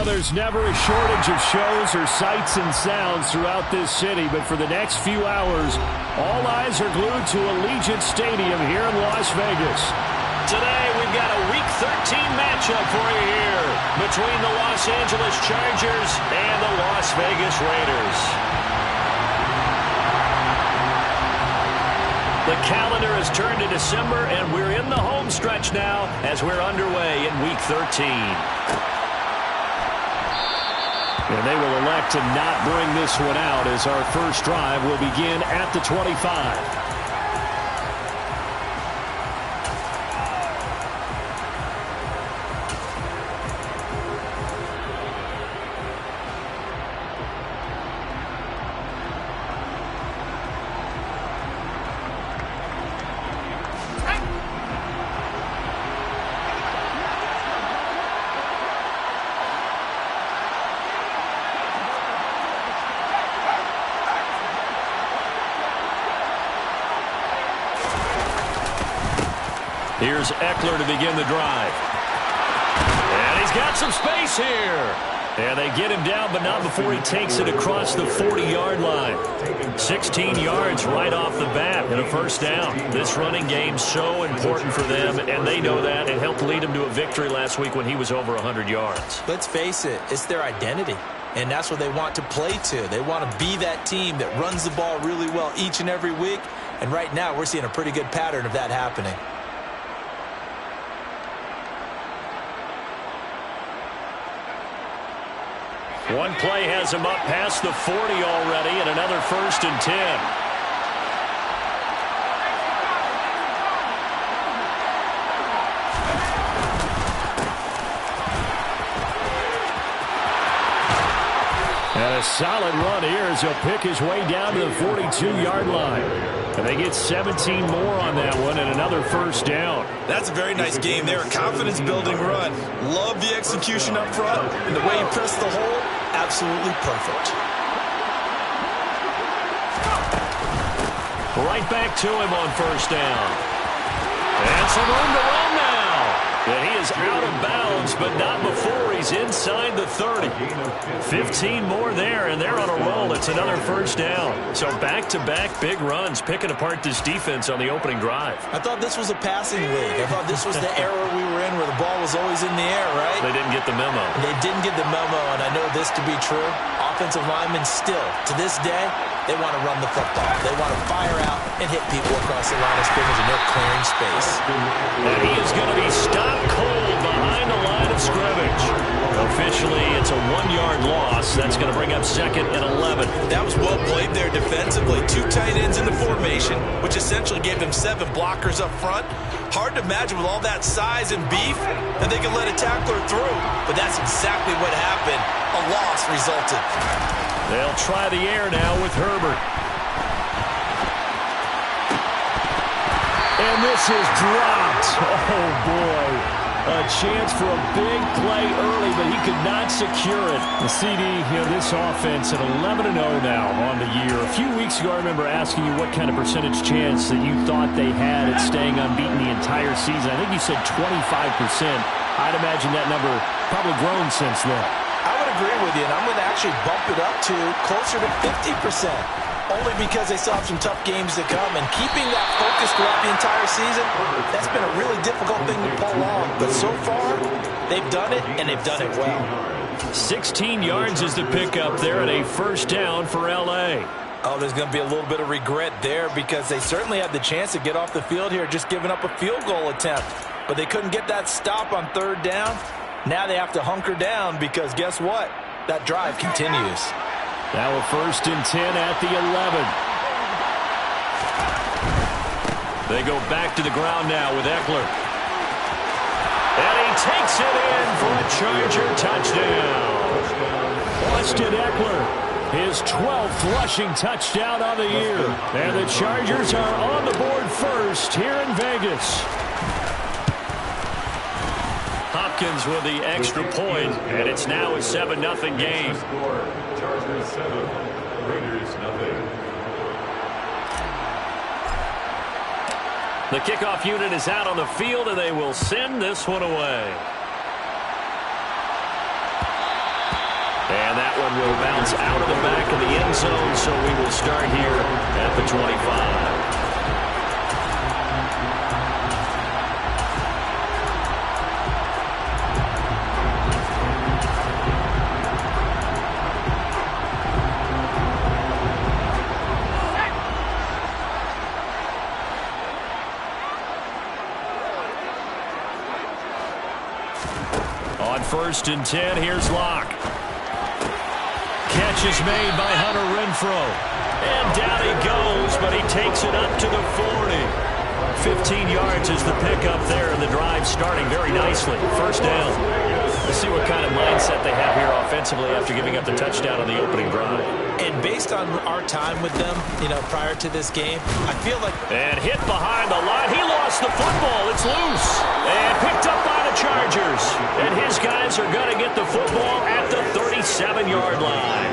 Well, there's never a shortage of shows or sights and sounds throughout this city, but for the next few hours, all eyes are glued to Allegiant Stadium here in Las Vegas. Today, we've got a Week 13 matchup for you here between the Los Angeles Chargers and the Las Vegas Raiders. The calendar has turned to December, and we're in the home stretch now as we're underway in Week 13. And they will elect to not bring this one out as our first drive will begin at the 25. Here's Eckler to begin the drive. And he's got some space here. And they get him down, but not before he takes it across the 40-yard line. 16 yards right off the bat and a first down. This running game so important for them, and they know that. It helped lead them to a victory last week when he was over 100 yards. Let's face it, it's their identity. And that's what they want to play to. They want to be that team that runs the ball really well each and every week. And right now, we're seeing a pretty good pattern of that happening. One play has him up past the 40 already, and another 1st and 10. And a solid run here as he'll pick his way down to the 42-yard line. And they get 17 more on that one and another first down. That's a very nice game there. A confidence-building run. Love the execution up front. And the way he pressed the hole, absolutely perfect. Right back to him on first down. And some room to run now. And he is out of bounds, but not before he's inside the 30. 15 more there, and they're on a roll. It's another first down. So back-to-back big runs, picking apart this defense on the opening drive. I thought this was a passing league. I thought this was the era we were in where the ball was always in the air, right? They didn't get the memo. They didn't get the memo, and I know this to be true. Offensive linemen still, to this day, they want to run the football. They want to fire out and hit people across the line of scrimmage, and they're clearing space. And he is going to be stopped cold behind the line of scrimmage. Officially, it's a 1-yard loss. That's going to bring up 2nd and 11. That was well played there defensively. 2 tight ends in the formation, which essentially gave them 7 blockers up front. Hard to imagine with all that size and beef that they could let a tackler through. But that's exactly what happened. A loss resulted. They'll try the air now with Herbert. And this is dropped. Oh, boy. A chance for a big play early, but he could not secure it. The CD, this offense at 11-0 now on the year. A few weeks ago, I remember asking you what kind of percentage chance that you thought they had at staying unbeaten the entire season. I think you said 25%. I'd imagine that number probably grown since then. I would agree with you, and I'm going to actually bump it up to closer to 50%. Only because they still have some tough games to come, and keeping that focus throughout the entire season, that's been a really difficult thing to pull off. But so far, they've done it, and they've done it well. 16 yards is the pickup there at a first down for L.A. Oh, there's going to be a little bit of regret there because they certainly had the chance to get off the field here, just giving up a field goal attempt. But they couldn't get that stop on 3rd down. Now they have to hunker down because guess what? That drive continues. Now a 1st and 10 at the 11. They go back to the ground now with Eckler. And he takes it in for a Charger touchdown. Austin Eckler, his 12th rushing touchdown on the year. And the Chargers are on the board first here in Vegas. Hopkins with the extra point, and it's now a 7-0 game. Chargers 7, Raiders 0. The kickoff unit is out on the field, and they will send this one away. one will bounce out of the back of the end zone, so we will start here at the 25. On 1st and 10, here's Locke. Catch is made by Hunter Renfrow. And down he goes, but he takes it up to the 40. 15 yards is the pickup there, and the drive starting very nicely. First down. Let's see what kind of mindset they have here offensively after giving up the touchdown on the opening drive. And based on our time with them, prior to this game, I feel like... And hit behind the line. He lost the football. It's loose. And picked up by the Chargers. And his guys are going to get the football at the 37-yard line.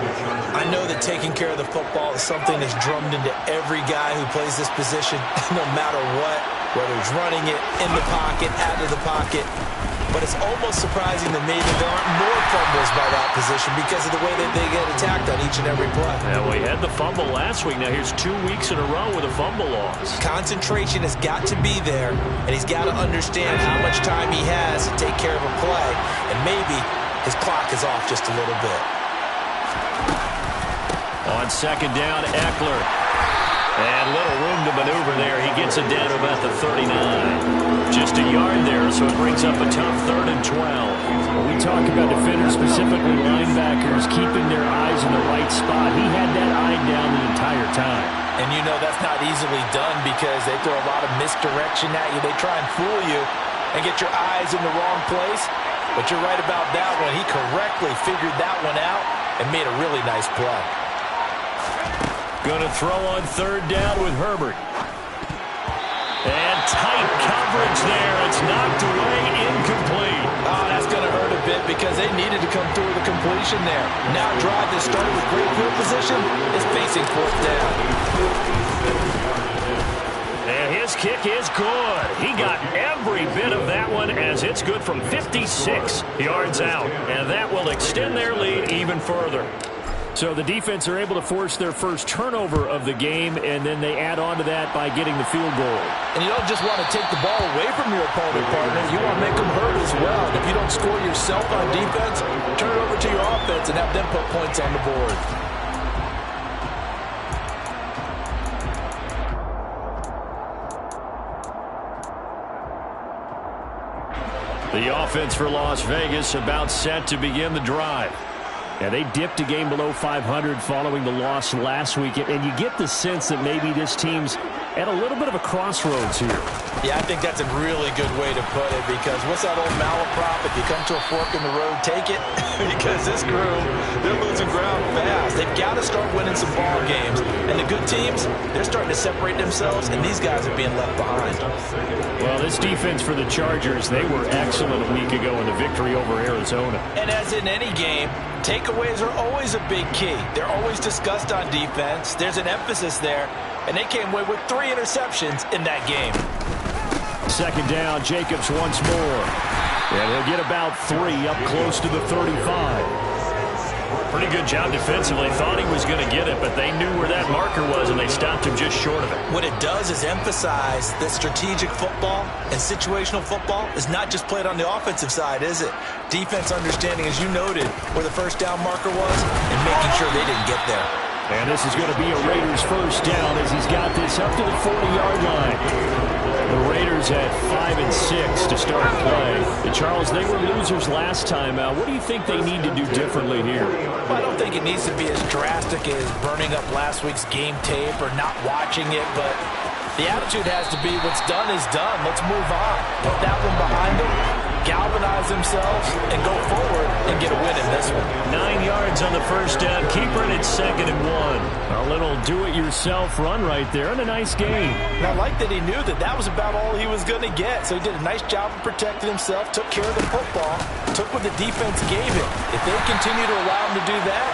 I know that taking care of the football is something that's drummed into every guy who plays this position, no matter what, whether it's running it, in the pocket, out of the pocket. But it's almost surprising to me that there aren't more fumbles by that position because of the way that they get attacked on each and every play. Yeah, we had the fumble last week. Now here's 2 weeks in a row with a fumble loss. Concentration has got to be there, and he's got to understand how much time he has to take care of a play, and maybe his clock is off just a little bit. On 2nd down, Eckler. And little room to maneuver there. He gets it down to about the 39. Just a yard there, so it brings up a tough 3rd and 12. When we talk about defenders, specifically linebackers, keeping their eyes in the right spot, he had that eye down the entire time. And that's not easily done because they throw a lot of misdirection at you. They try and fool you and get your eyes in the wrong place. But you're right about that one. He correctly figured that one out and made a really nice play. Going to throw on 3rd down with Herbert. And tight coverage there. It's knocked away, incomplete. Oh, that's going to hurt a bit because they needed to come through with a completion there. Now drive that started with great field position is facing 4th down. And his kick is good. He got every bit of that one as it's good from 56 yards out. And that will extend their lead even further. So the defense are able to force their first turnover of the game, and then they add on to that by getting the field goal. And you don't just want to take the ball away from your opponent, partner. You want to make them hurt as well. And if you don't score yourself on defense, turn it over to your offense and have them put points on the board. The offense for Las Vegas about set to begin the drive. Yeah, they dipped a game below 500 following the loss last week, and you get the sense that maybe this team's at a little bit of a crossroads here. Yeah, I think that's a really good way to put it because what's that old malaprop? If you come to a fork in the road, take it. Because this group, they're losing ground fast. They've got to start winning some ball games. And the good teams, they're starting to separate themselves, and these guys are being left behind. Well, this defense for the Chargers, they were excellent a week ago in the victory over Arizona. And as in any game, takeaways are always a big key. They're always discussed on defense. There's an emphasis there, and they came away with 3 interceptions in that game. 2nd down, Jacobs once more. And he'll get about 3 up close to the 35. Pretty good job defensively. Thought he was going to get it, but they knew where that marker was, and they stopped him just short of it. What it does is emphasize that strategic football and situational football is not just played on the offensive side, is it? Defense understanding, as you noted, where the 1st down marker was and making sure they didn't get there. And this is going to be a Raiders 1st down as he's got this up to the 40-yard line. The Raiders had 5 and 6 to start play. And Charles, they were losers last time. What do you think they need to do differently here? Well, I don't think it needs to be as drastic as burning up last week's game tape or not watching it, but the attitude has to be what's done is done. Let's move on. Put that one behind them, galvanize themselves, and go forward and get a win in this one. 9 yards on the 1st down. Keeper, and it's 2nd and 1. A little do-it-yourself run right there, and a nice game. And I like that he knew that that was about all he was going to get. So he did a nice job of protecting himself, took care of the football, took what the defense gave him. If they continue to allow him to do that,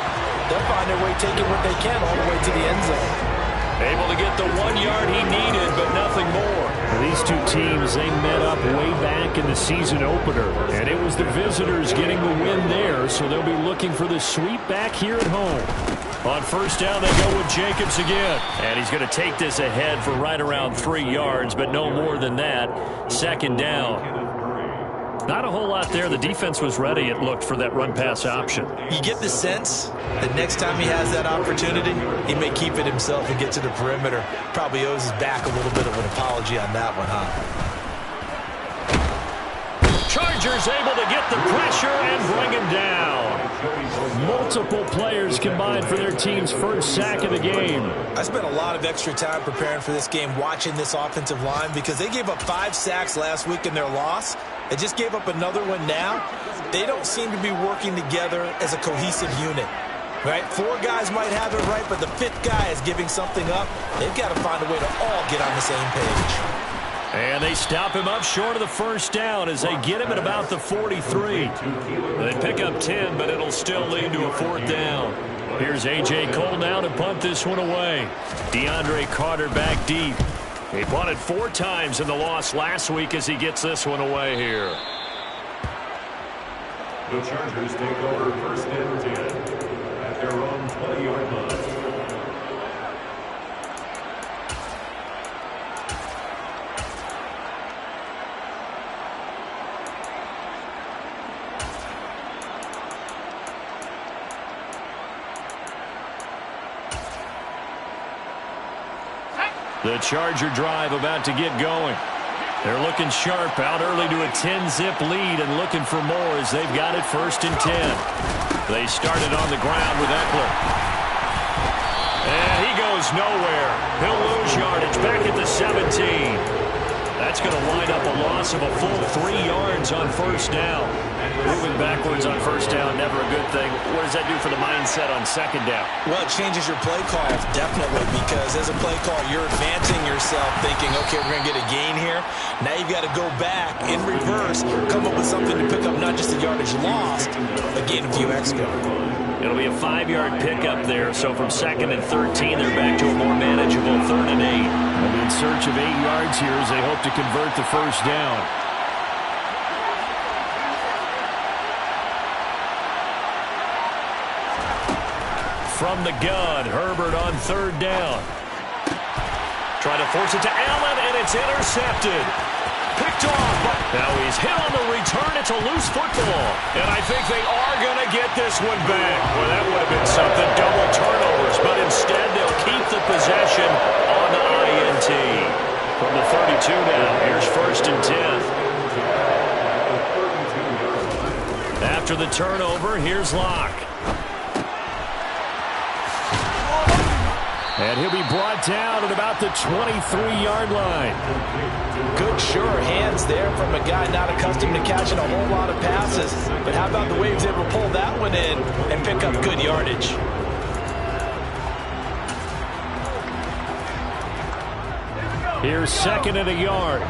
they'll find their way taking what they can all the way to the end zone. Able to get the 1 yard he needed, but nothing more. These two teams, they met up way back in the season opener, and it was the visitors getting the win there, so they'll be looking for the sweep back here at home. On first down, they go with Jacobs again. And he's going to take this ahead for right around 3 yards, but no more than that. Second down. Not a whole lot there. The defense was ready, it looked, for that run-pass option. You get the sense that next time he has that opportunity, he may keep it himself and get to the perimeter. Probably owes his back a little bit of an apology on that one, huh? Chargers able to get the pressure and bring him down. Multiple players combined for their team's first sack of the game. I spent a lot of extra time preparing for this game watching this offensive line because they gave up 5 sacks last week in their loss. They just gave up another one now. They don't seem to be working together as a cohesive unit. Right? 4 guys might have it right, but the 5th guy is giving something up. They've got to find a way to all get on the same page. And they stop him up short of the first down as they get him at about the 43. They pick up 10, but it'll still lead to a 4th down. Here's A.J. Cole now to punt this one away. DeAndre Carter back deep. He punted 4 times in the loss last week as he gets this one away here. The Chargers take over first and 10 at their own 20-yard line. The Charger drive about to get going. They're looking sharp, out early to a 10-zip lead and looking for more as they've got it first and 10. They started on the ground with Eckler. And he goes nowhere. He'll lose yardage back at the 17. That's going to wind up a loss of a full 3 yards on first down. Moving backwards on first down, never a good thing. What does that do for the mindset on second down? Well, it changes your play calls, definitely, because as a play call, you're advancing yourself thinking, okay, we're going to get a gain here. Now you've got to go back in reverse, come up with something to pick up not just the yardage lost, but gain a few extra. It'll be a 5-yard pickup there, so from 2nd and 13, they're back to a more manageable 3rd and 8. They'll be in search of 8 yards here as they hope to convert the first down. From the gun, Herbert on 3rd down. Trying to force it to Allen, and it's intercepted. Picked off, but now he's hit on the return. It's a loose football. And I think they are going to get this one back. Well, that would have been something. Double turnovers, but instead they'll keep the possession on the INT. From the 32 now, here's first and 10. After the turnover, here's Locke. And he'll be brought down at about the 23-yard line. Good, sure hands there from a guy not accustomed to catching a whole lot of passes. But how about the way he was able to pull that one in and pick up good yardage? Here's 2nd and a yard.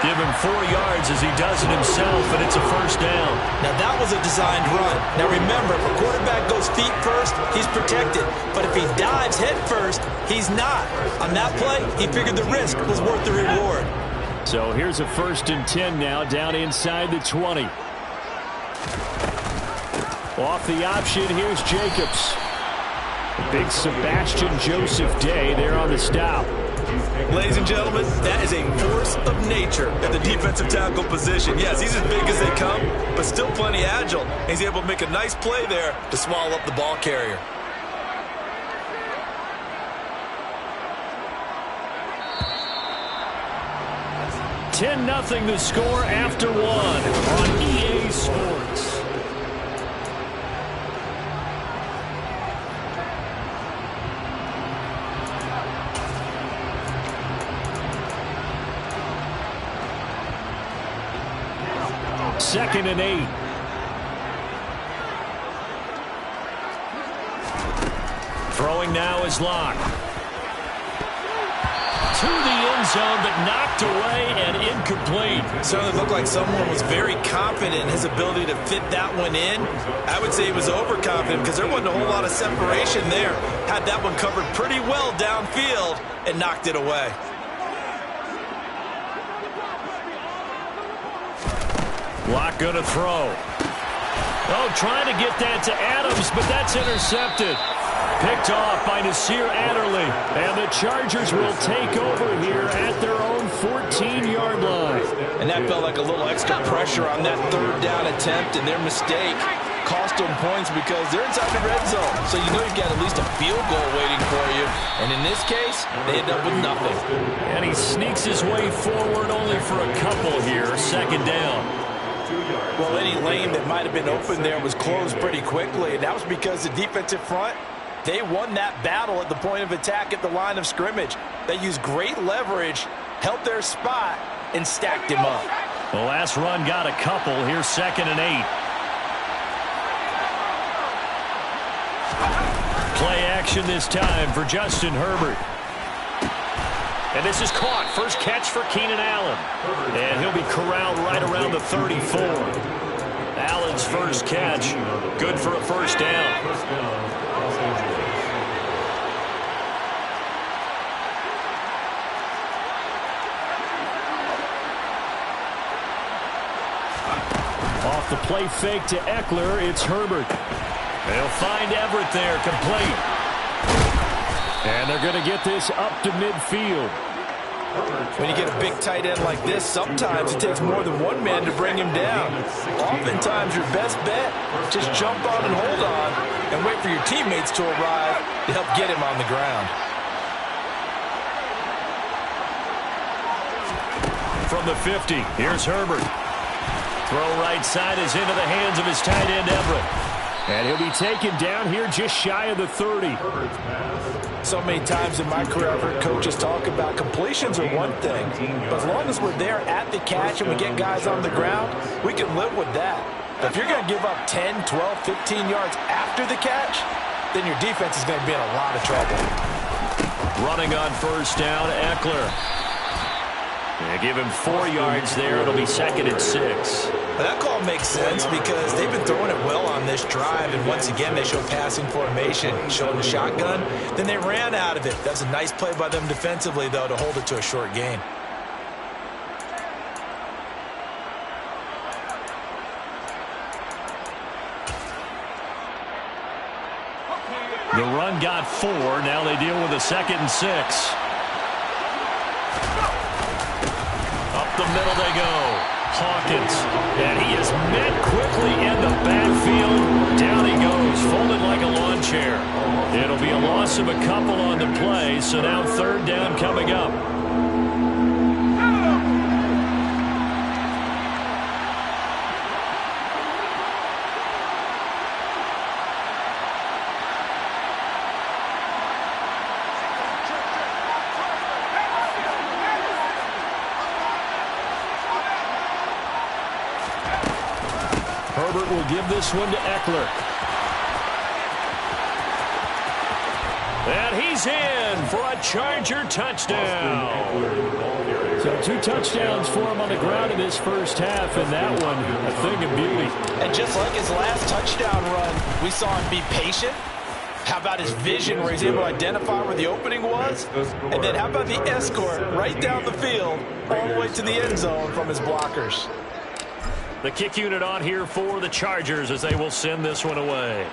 Give him 4 yards as he does it himself, and it's a first down. Now, that was a designed run. Now, remember, if a quarterback goes feet first, he's protected. But if he dives head first, he's not. On that play, he figured the risk was worth the reward. So here's a first and 10 now, down inside the 20. Off the option, here's Jacobs. Big Sebastian Joseph Day there on the stop. Ladies and gentlemen, that is a force of nature at the defensive tackle position. Yes, he's as big as they come, but still plenty agile. He's able to make a nice play there to swallow up the ball carrier. $10-0 the score after 1 on EA Sports. Second and 8. Throwing now is Locke. to the end zone, but knocked away and incomplete. Certainly looked like someone was very confident in his ability to fit that one in. I would say he was overconfident because there wasn't a whole lot of separation there. Had that one covered pretty well downfield and knocked it away. Locke going to throw. Oh, trying to get that to Adams, but that's intercepted. Picked off by Nasir Adderley. And the Chargers will take over here at their own 14-yard line. And that felt like a little extra pressure on that third down attempt, and their mistake cost them points because they're inside the red zone. So you know you've got at least a field goal waiting for you. And in this case, they end up with nothing. And he sneaks his way forward only for a couple here. Second down. Well, any lane that might have been open there was closed pretty quickly, and that was because the defensive front, they won that battle at the point of attack at the line of scrimmage. They used great leverage, held their spot, and stacked him up. The last run got a couple. Here's 2nd and 8. Play action this time for Justin Herbert. And this is caught. First catch for Keenan Allen. And he'll be corralled right around the 34. Allen's first catch. Good for a first down. Off the play fake to Eckler, it's Herbert. They'll find Everett there, complete. And they're going to get this up to midfield. When you get a big tight end like this, sometimes it takes more than one man to bring him down. Oftentimes, your best bet, just jump on and hold on and wait for your teammates to arrive to help get him on the ground. From the 50, here's Herbert. Throw right side is into the hands of his tight end, Everett. And he'll be taken down here just shy of the 30. So many times in my career, I've heard coaches talk about completions are one thing, but as long as we're there at the catch and we get guys on the ground, we can live with that. But if you're going to give up 10, 12, 15 yards after the catch, then your defense is going to be in a lot of trouble. Running on first down, Eckler. They give him 4 yards there. It'll be 2nd and 6. That call makes sense because they've been throwing it well on this drive, and once again they show passing formation, showing the shotgun. Then they ran out of it. That's a nice play by them defensively, though, to hold it to a short gain. The run got 4. Now they deal with a 2nd and 6. Up the middle they go. Hawkins, and he is met quickly in the backfield. Down he goes, folded like a lawn chair. It'll be a loss of a couple on the play, so now 3rd down coming up. Herbert will give this one to Eckler. And he's in for a Charger touchdown. So 2 touchdowns for him on the ground in this first half, and that one a thing of beauty. And just like his last touchdown run, we saw him be patient. How about his vision where he's able to identify where the opening was? And then how about the escort right down the field all the way to the end zone from his blockers? The kick unit on here for the Chargers as they will send this one away.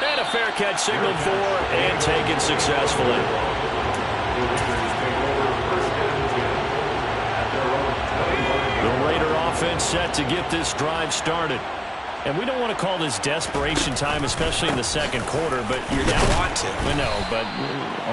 And a fair catch signaled for and taken successfully. The Raider offense set to get this drive started. And we don't want to call this desperation time, especially in the second quarter, but you're down. Want to. No, but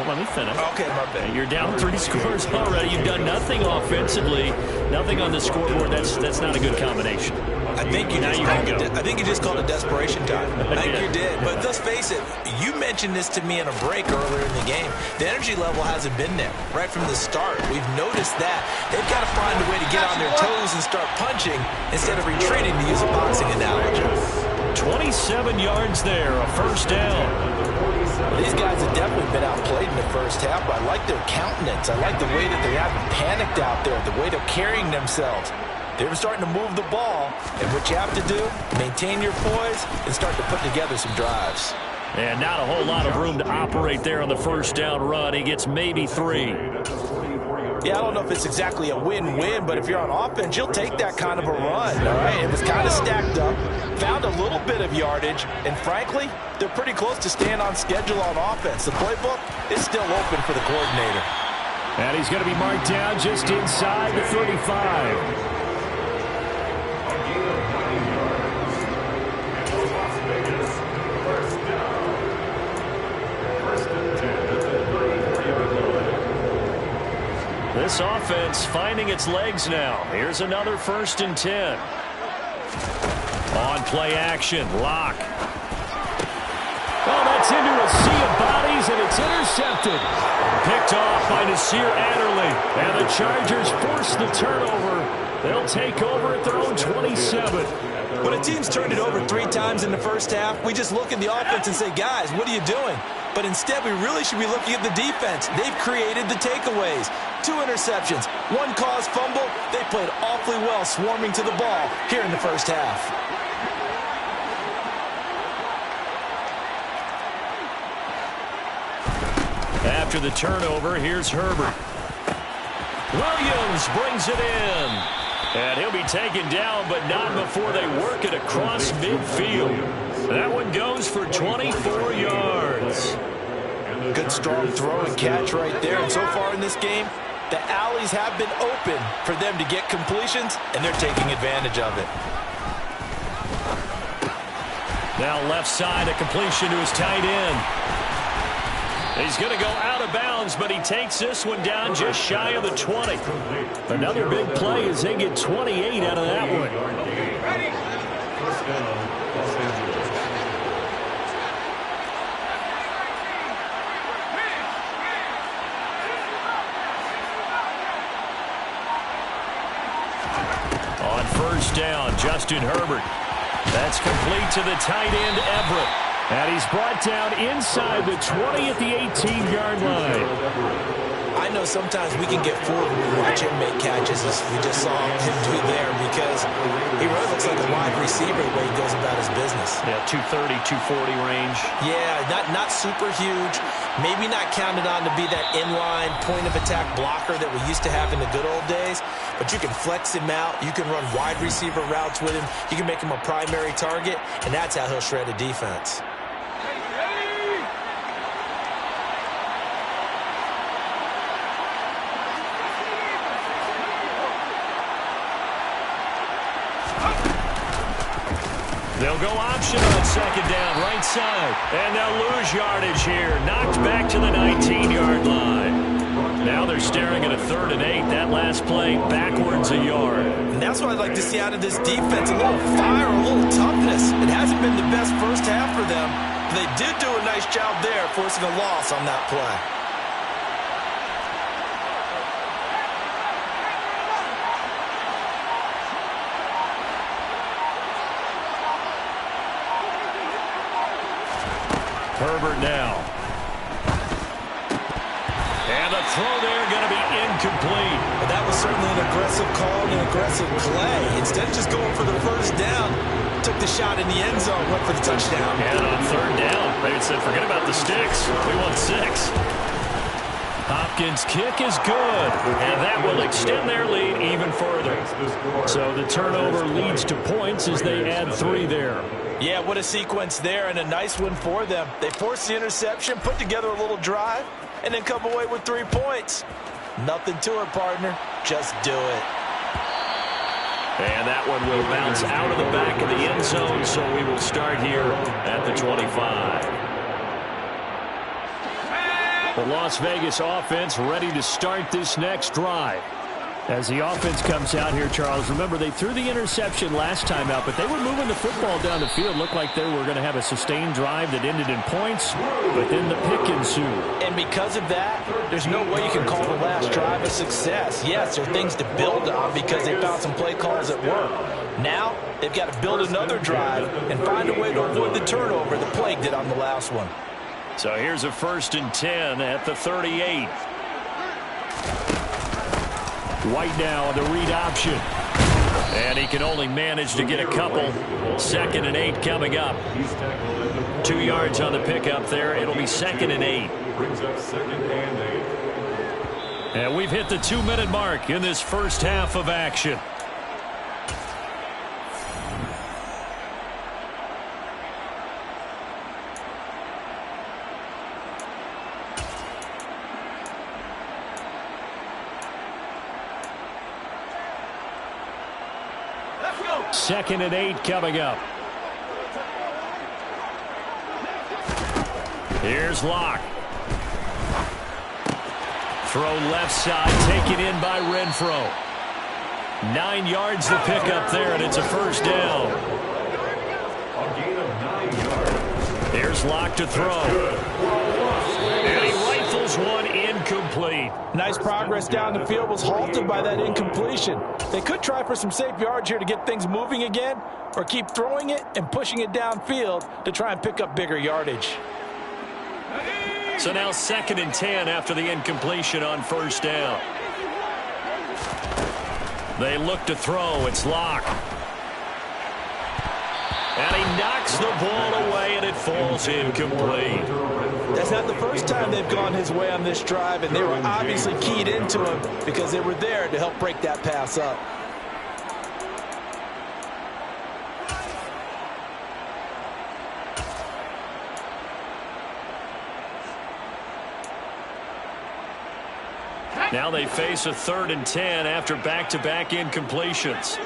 let me finish. Okay, my bad. You're down 3 scores already. You've done nothing offensively, nothing on the scoreboard. That's not a good combination. I think you just called it desperation time. I think you did. But let's face it, you mentioned this to me in a break earlier in the game. The energy level hasn't been there right from the start. We've noticed that. They've got to find a way to get on their toes and start punching instead of retreating, to use a boxing analogy. 27 yards there, a first down. These guys have definitely been outplayed in the first half, but I like their countenance. I like the way that they haven't panicked out there, the way they're carrying themselves. They're starting to move the ball, and what you have to do, maintain your poise and start to put together some drives. And not a whole lot of room to operate there on the first down run. He gets maybe 3. Yeah, I don't know if it's exactly a win-win, but if you're on offense, you'll take that kind of a run, all right? It was kind of stacked up, found a little bit of yardage, and frankly, they're pretty close to staying on schedule on offense. The playbook is still open for the coordinator. And he's going to be marked down just inside the 35. This offense finding its legs now. Here's another 1st and 10. On play action, Locke. Oh, that's into a sea of bodies, and it's intercepted. Picked off by Nasir Adderley. And the Chargers force the turnover. They'll take over at their own 27. When a team's turned it over 3 times in the first half, we just look at the offense and say, guys, what are you doing? But instead, we really should be looking at the defense. They've created the takeaways. 2 interceptions, 1 caused fumble. They played awfully well swarming to the ball here in the first half. After the turnover, here's Herbert. Williams brings it in. And he'll be taken down, but not before they work it across midfield. That one goes for 24 yards. Good strong throw and catch right there. And so far in this game, the alleys have been open for them to get completions, and they're taking advantage of it. Now left side, a completion to his tight end. He's going to go out of bounds, but he takes this one down just shy of the 20. Another big play as they get 28 out of that one. First down, Los Angeles. On first down, Justin Herbert. That's complete to the tight end, Everett. And he's brought down inside the 20 at the 18-yard line. I know sometimes we can get fooled when we watch him make catches, as we just saw him do there, because he really looks like a wide receiver the way he goes about his business. Yeah, 230, 240 range. Yeah, not super huge. Maybe not counted on to be that inline point-of-attack blocker that we used to have in the good old days, but you can flex him out. You can run wide receiver routes with him. You can make him a primary target, and that's how he'll shred a defense. They'll go option on second down, right side. And they'll lose yardage here. Knocked back to the 19-yard line. Now they're staring at a 3rd and 8. That last play backwards a yard. And that's what I'd like to see out of this defense. A little fire, a little toughness. It hasn't been the best first half for them. They did do a nice job there, forcing a loss on that play. Herbert now. And the throw there going to be incomplete. But that was certainly an aggressive call and an aggressive play. Instead of just going for the first down, took the shot in the end zone, went for the touchdown. And on 3rd down, they said, forget about the sticks. We want 6. Hopkins' kick is good, and that will extend their lead even further. So the turnover leads to points as they add 3 there. Yeah, what a sequence there, and a nice one for them. They forced the interception, put together a little drive, and then come away with 3 points. Nothing to it, partner. Just do it. And that one will bounce out of the back of the end zone, so we will start here at the 25. The Las Vegas offense ready to start this next drive. As the offense comes out here, Charles, remember they threw the interception last time out, but they were moving the football down the field. Looked like they were going to have a sustained drive that ended in points, but then the pick ensued. And because of that, there's no way you can call the last drive a success. Yes, there are things to build on because they found some play calls that work. Now, they've got to build another drive and find a way to avoid the turnover the Plague did on the last one. So here's a 1st and 10 at the 38. White now on the read option. And he can only manage to get a couple. 2nd and 8 coming up. 2 yards on the pickup there. It'll be 2nd and 8. Brings up 2nd and 8. And we've hit the 2-minute mark in this first half of action. Second and 8 coming up. Here's Locke. Throw left side, taken in by Renfro. 9 yards to pick up there, and it's a first down. A gain of 9 yards. Here's Locke to throw. And he rifles one incomplete. Nice progress down the field was halted by that incompletion. They could try for some safe yards here to get things moving again, or keep throwing it and pushing it downfield to try and pick up bigger yardage. So now 2nd and 10 after the incompletion on first down. They look to throw. It's Locke. And he knocks the ball away, and it falls incomplete. That's not the first time they've gone his way on this drive, and they were obviously keyed into him because they were there to help break that pass up. Now they face a 3rd and 10 after back-to-back incompletions.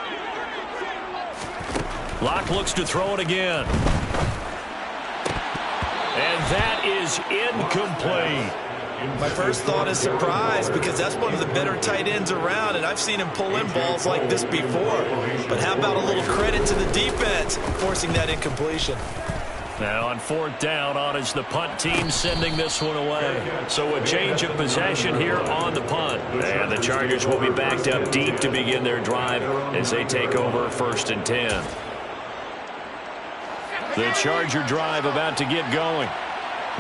Locke looks to throw it again. And that is incomplete. My first thought is surprise because that's one of the better tight ends around, and I've seen him pull in balls like this before. But how about a little credit to the defense forcing that incompletion? Now on 4th down, on is the punt team sending this one away. So a change of possession here on the punt. And the Chargers will be backed up deep to begin their drive as they take over 1st and 10. The Charger drive about to get going.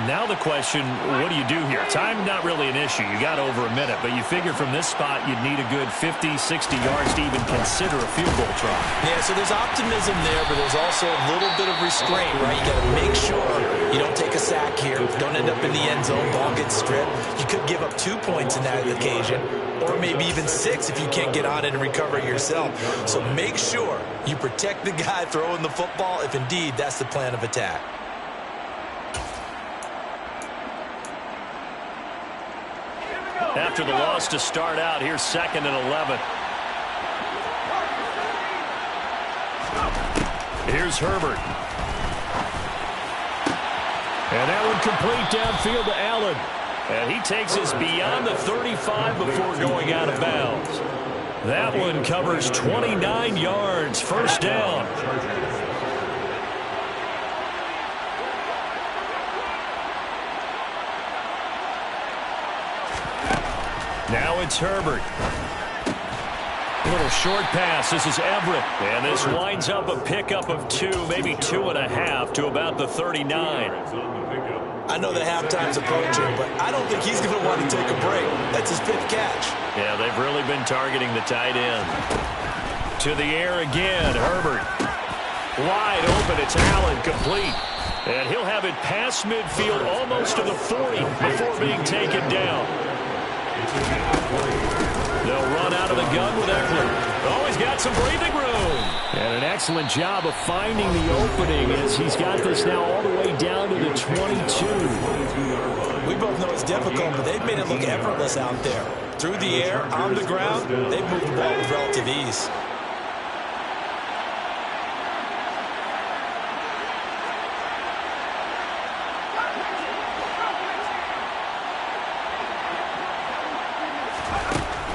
Now the question, what do you do here? Time not really an issue. You got over a minute, but you figure from this spot you'd need a good 50, 60 yards to even consider a field goal try. Yeah, so there's optimism there, but there's also a little bit of restraint, right? You got to make sure you don't take a sack here. Don't end up in the end zone. Ball gets stripped. You could give up 2 points in that occasion, or maybe even 6 if you can't get on it and recover it yourself. So make sure you protect the guy throwing the football if indeed that's the plan of attack. After the loss to start out, here's 2nd and 11. Here's Herbert. And that one complete downfield to Allen. And he takes us beyond the 35 before going out of bounds. That one covers 29 yards. First down. Now it's Herbert. A little short pass. This is Everett. And this winds up a pickup of 2, maybe 2.5 to about the 39. I know that halftime's approaching, but I don't think he's going to want to take a break. That's his 5th catch. Yeah, they've really been targeting the tight end. To the air again, Herbert. Wide open, it's Allen, complete. And he'll have it past midfield almost to the 40 before being taken down. They'll run out of the gun with Eckler. Oh, he's got some breathing room. And an excellent job of finding the opening as he's got this now all the way down to the 22. We both know it's difficult, but they've made it look effortless out there. Through the air, on the ground, they've moved the ball with relative ease.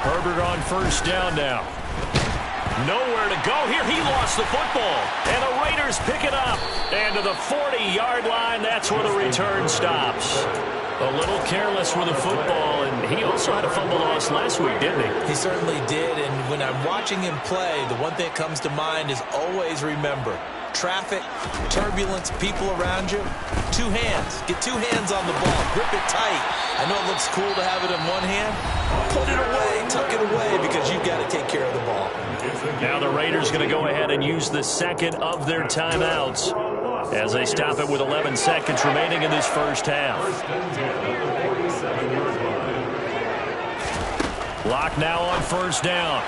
Herbert on first down now. Nowhere to go here. He lost the football. And the Raiders pick it up. And to the 40-yard line, that's where the return stops. A little careless with the football, and he also had a fumble loss last week, didn't he? He certainly did, and when I'm watching him play, the one thing that comes to mind is always remember, traffic, turbulence, people around you, two hands. Get two hands on the ball. Grip it tight. I know it looks cool to have it in one hand. Put it away, tuck it away, because you've got to take care of the ball. Now the Raiders going to go ahead and use the second of their timeouts as they stop it with 11 seconds remaining in this first half. Lock now on first down.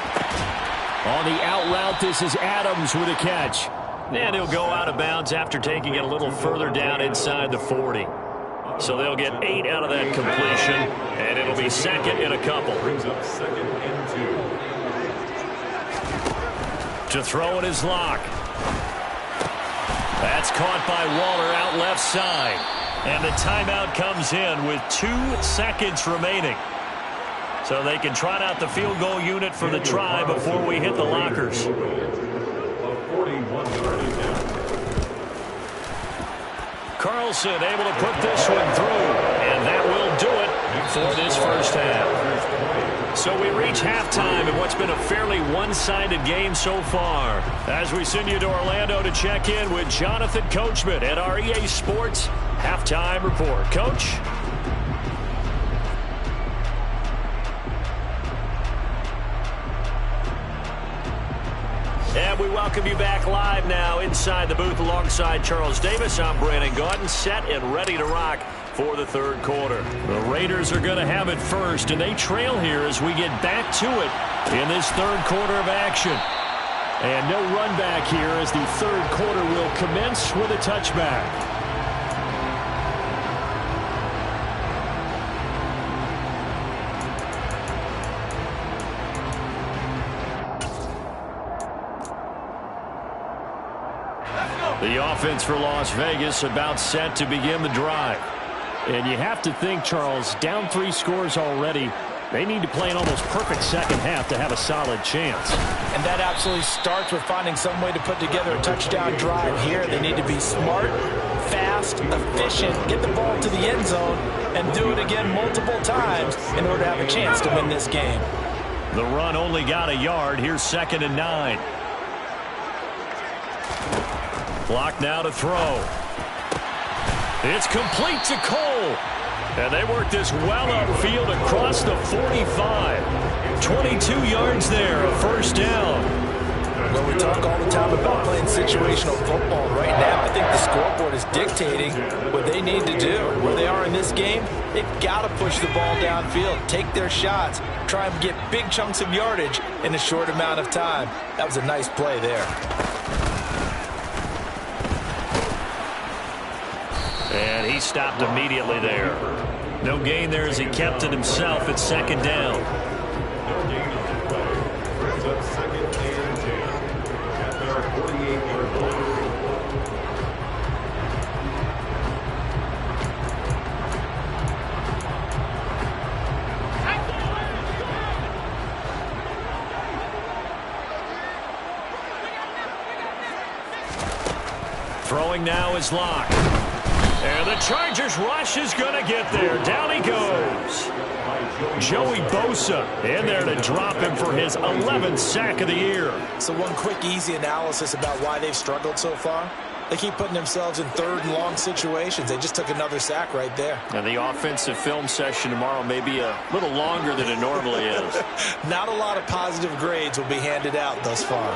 On the out route, this is Adams with a catch. And he'll go out of bounds after taking it a little further down inside the 40. So they'll get 8 out of that completion, and it'll be second in a couple. Brings up second and 2. To throw it is Lock. That's caught by Waller out left side. And the timeout comes in with 2 seconds remaining. So they can trot out the field goal unit for the try before we hit the lockers. Carlson able to put this one through. And that will do it for this first half. So we reach halftime in what's been a fairly one-sided game so far. As we send you to Orlando to check in with Jonathan Coachman at our EA Sports Halftime Report. Coach? And we welcome you back live now inside the booth alongside Charles Davis. I'm Brandon Gaudin, set and ready to rock for the third quarter. The Raiders are going to have it first, and they trail here as we get back to it in this third quarter of action. And no run back here as the third quarter will commence with a touchback. The offense for Las Vegas about set to begin the drive. And you have to think, Charles, down 3 scores already. They need to play an almost perfect second half to have a solid chance. And that absolutely starts with finding some way to put together a touchdown drive here. They need to be smart, fast, efficient, get the ball to the end zone, and do it again multiple times in order to have a chance to win this game. The run only got a yard. Here's 2nd and 9. Block now to throw. It's complete to Cole. And they work this well upfield across the 45. 22 yards there, a first down. Well, we talk all the time about playing situational football. Right now, I think the scoreboard is dictating what they need to do. Where they are in this game, they've got to push the ball downfield, take their shots, try and get big chunks of yardage in a short amount of time. That was a nice play there. And he stopped immediately there. No gain there as he kept it himself at 2nd down. No gain on the play. Brings up second and 10 at their 48-yard line. Throwing now is Lock. And the Chargers rush is going to get there. Down he goes. Joey Bosa in there to drop him for his 11th sack of the year. So one quick, easy analysis about why they've struggled so far. They keep putting themselves in 3rd and long situations. They just took another sack right there. And the offensive film session tomorrow may be a little longer than it normally is. Not a lot of positive grades will be handed out thus far.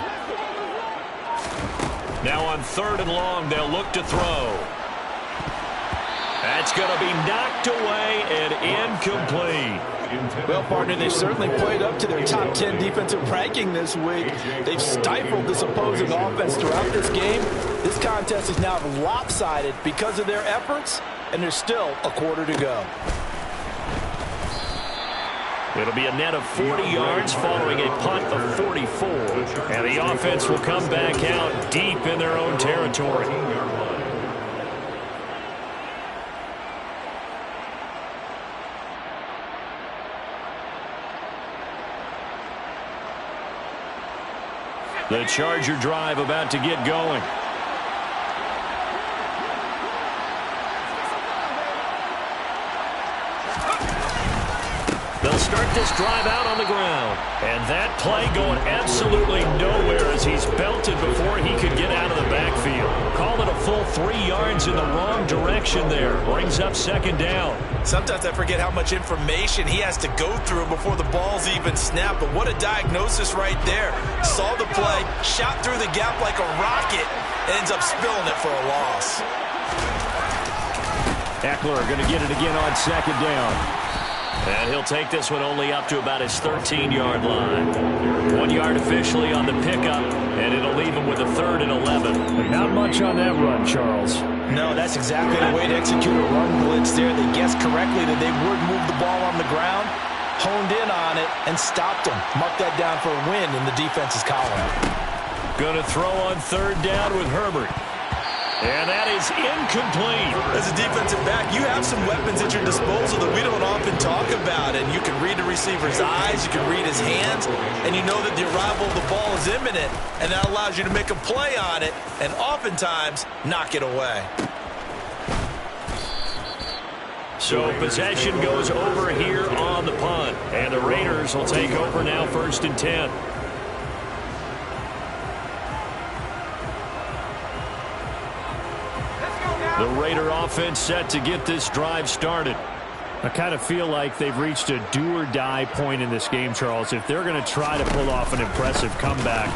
Now on 3rd and long, they'll look to throw. That's going to be knocked away and incomplete. Well, partner, they've certainly played up to their top 10 defensive ranking this week. They've stifled this opposing offense throughout this game. This contest is now lopsided because of their efforts, and there's still a quarter to go. It'll be a net of 40 yards following a punt of 44. And the offense will come back out deep in their own territory. The Charger drive about to get going. They'll start this drive out on the ground. And that play going absolutely nowhere as he's belted before he could get out of the backfield. Call it a full 3 yards in the wrong direction there. Brings up second down. Sometimes I forget how much information he has to go through before the ball's even snapped. But what a diagnosis right there. Saw the play, shot through the gap like a rocket, and ends up spilling it for a loss. Eckler going to get it again on second down. And he'll take this one only up to about his 13-yard line. 1 yard officially on the pickup, and it'll leave him with a 3rd and 11. Not much on that run, Charles. No, that's exactly the way to execute a run blitz there. They guessed correctly that they would move the ball on the ground, honed in on it, and stopped them. Mark that down for a win in the defense's column. Going to throw on 3rd down with Herbert. And that is incomplete. As a defensive back, you have some weapons at your disposal that we don't often talk about. And you can read the receiver's eyes, you can read his hands, and you know that the arrival of the ball is imminent. And that allows you to make a play on it and oftentimes knock it away. So possession goes over here on the punt. And the Raiders will take over now 1st and 10. The Raider offense set to get this drive started. I kind of feel like they've reached a do-or-die point in this game, Charles. If they're going to try to pull off an impressive comeback,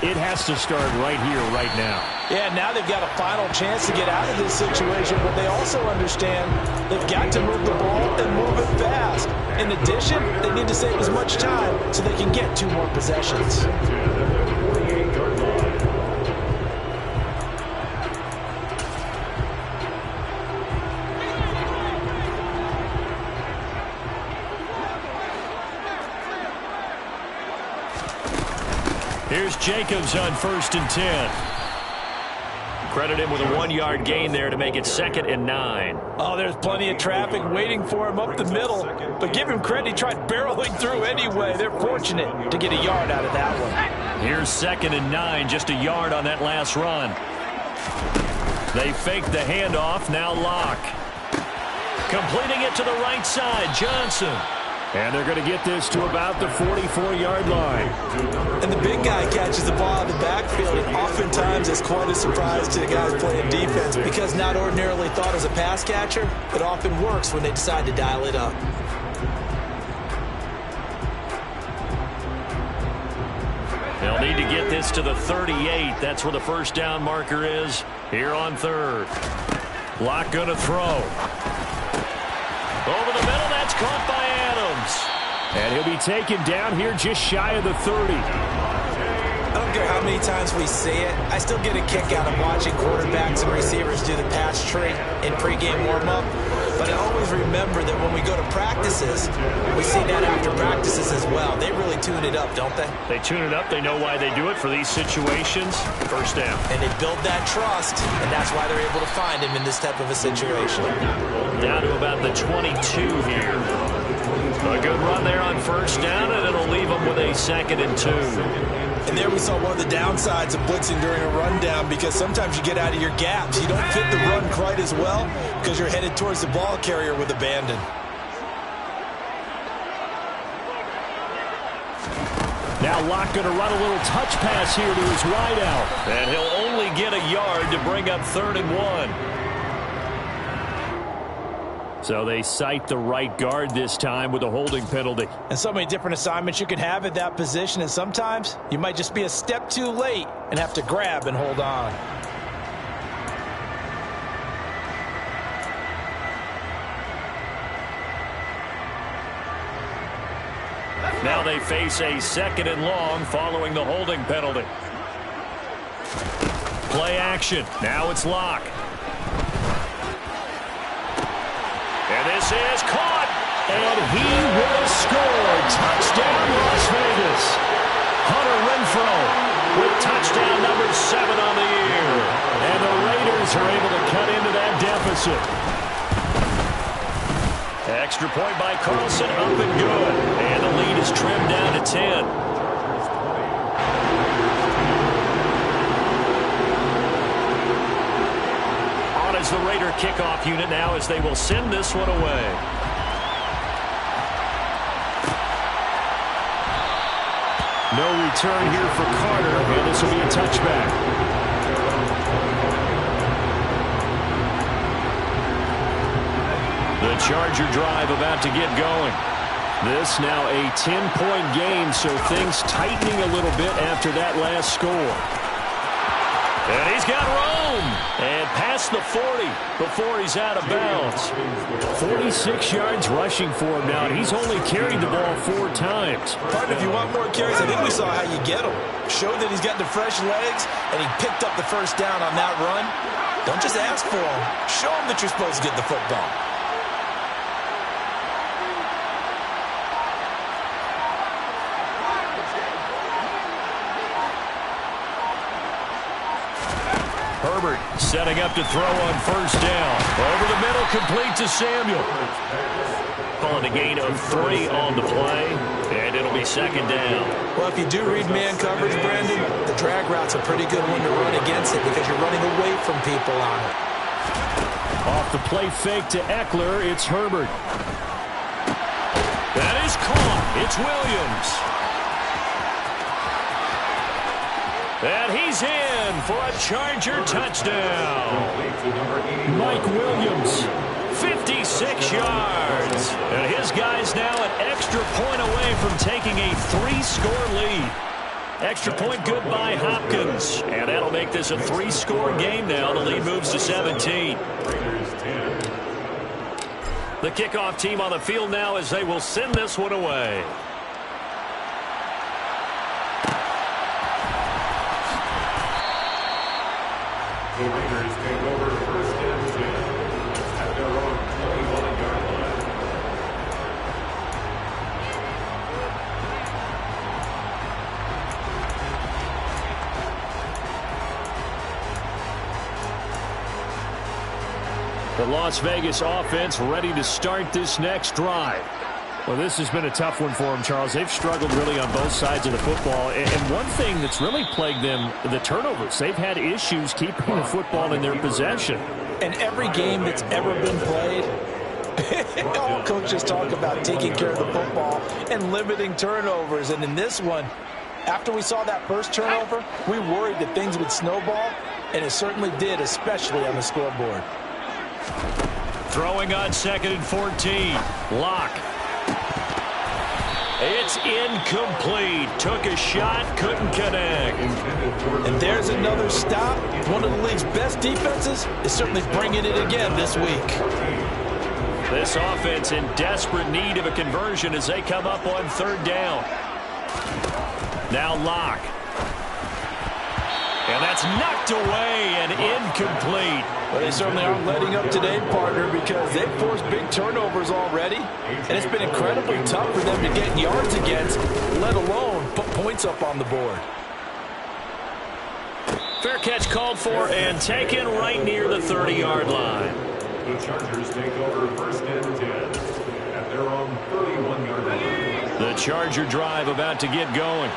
it has to start right here, right now. Yeah, now they've got a final chance to get out of this situation, but they also understand they've got to move the ball and move it fast. In addition, they need to save as much time so they can get 2 more possessions. Here's Jacobs on 1st and 10. Credit him with a 1-yard gain there to make it 2nd and 9. Oh, there's plenty of traffic waiting for him up the middle. But give him credit, he tried barreling through anyway. They're fortunate to get a yard out of that one. Here's 2nd and 9, just a yard on that last run. They fake the handoff, now Locke. Completing it to the right side, Johnson. And they're going to get this to about the 44-yard line. And the big guy catches the ball in the backfield, and oftentimes it's quite a surprise to the guys playing defense because not ordinarily thought as a pass catcher, it often works when they decide to dial it up. They'll need to get this to the 38. That's where the 1st down marker is here on 3rd. Locke going to throw. Over the middle, that's caught by Adams. And he'll be taken down here just shy of the 30. I don't care how many times we see it. I still get a kick out of watching quarterbacks and receivers do the pass tree in pregame warm-up. But I always remember that when we go to practices, we see that after practices as well. They really tune it up, don't they? They tune it up. They know why they do it for these situations. 1st down. And they build that trust, and that's why they're able to find him in this type of a situation. Down to about the 22 here. A good run there on 1st down, and it'll leave them with a 2nd and 2. And there we saw one of the downsides of blitzing during a rundown because sometimes you get out of your gaps. You don't fit the run quite as well because you're headed towards the ball carrier with abandon. Now Locke going to run a little touch pass here to his wideout. And he'll only get a yard to bring up 3rd and 1. So they cite the right guard this time with a holding penalty. And so many different assignments you can have at that position, and sometimes you might just be a step too late and have to grab and hold on. Now they face a 2nd and long following the holding penalty. Play action. Now it's Locke. And this is caught. And he will score. Touchdown, Las Vegas. Hunter Renfrow with touchdown number 7 on the year. And the Raiders are able to cut into that deficit. Extra point by Carlson, up and good. And the lead is trimmed down to 10. is the Raider kickoff unit now as they will send this one away. No return here for Carter, and this will be a touchback. The Charger drive about to get going. This now a 10-point game, so things tightening a little bit after that last score. And he's got room. And past the 40 before he's out of bounds. 46 yards rushing for him now, and he's only carried the ball 4 times. Partner, if you want more carries, I think we saw how you get them. Showed that he's got the fresh legs, and he picked up the first down on that run. Don't just ask for them. Show him that you're supposed to get the football. Herbert setting up to throw on first down. Over the middle, complete to Samuel. Calling a gain of 3 on the play, and it'll be second down. Well, if you do read man coverage, Brandon, the drag route's a pretty good one to run against it because you're running away from people on it. Off the play fake to Eckler, it's Herbert. That is caught. It's Williams. And he's in for a Charger touchdown. Mike Williams, 56 yards. And his guy's now an extra point away from taking a 3-score lead. Extra point good by Hopkins. And that'll make this a 3-score game now. The lead moves to 17. The kickoff team on the field now as they will send this one away. The Raiders take over first and 10 at their own 21-yard line. The Las Vegas offense ready to start this next drive. Well, this has been a tough one for them, Charles. They've struggled really on both sides of the football. And one thing that's really plagued them, the turnovers. They've had issues keeping the football in their possession. And every game that's ever been played, all coaches talk about taking care of the football and limiting turnovers. And in this one, after we saw that first turnover, we worried that things would snowball, and it certainly did, especially on the scoreboard. Throwing on 2nd and 14. Locke. It's incomplete. Took a shot, couldn't connect. And there's another stop. One of the league's best defenses is certainly bringing it again this week. This offense in desperate need of a conversion as they come up on 3rd down. Now Locke. And that's knocked away and incomplete. Well, they certainly aren't letting up today, partner, because they've forced big turnovers already. And it's been incredibly tough for them to get yards against, let alone put points up on the board. Fair catch called for and taken right near the 30-yard line. The Chargers take over first and 10 at their own 31-yard line. The Charger drive about to get going.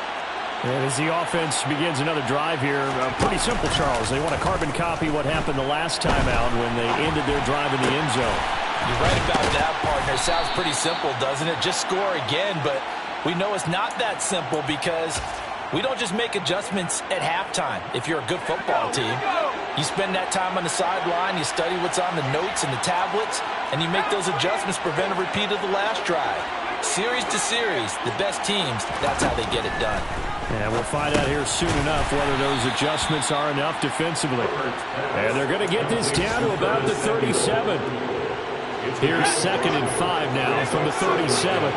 And as the offense begins another drive here, pretty simple, Charles. They want to carbon copy what happened the last time out when they ended their drive in the end zone. You're right about that, partner. Sounds pretty simple, doesn't it? Just score again, but we know it's not that simple because we don't just make adjustments at halftime if you're a good football team. You spend that time on the sideline, you study what's on the notes and the tablets, and you make those adjustments, prevent a repeat of the last drive. Series to series, the best teams, that's how they get it done. And we'll find out here soon enough whether those adjustments are enough defensively. And they're going to get this down to about the 37. Here's 2nd and 5 now from the 37.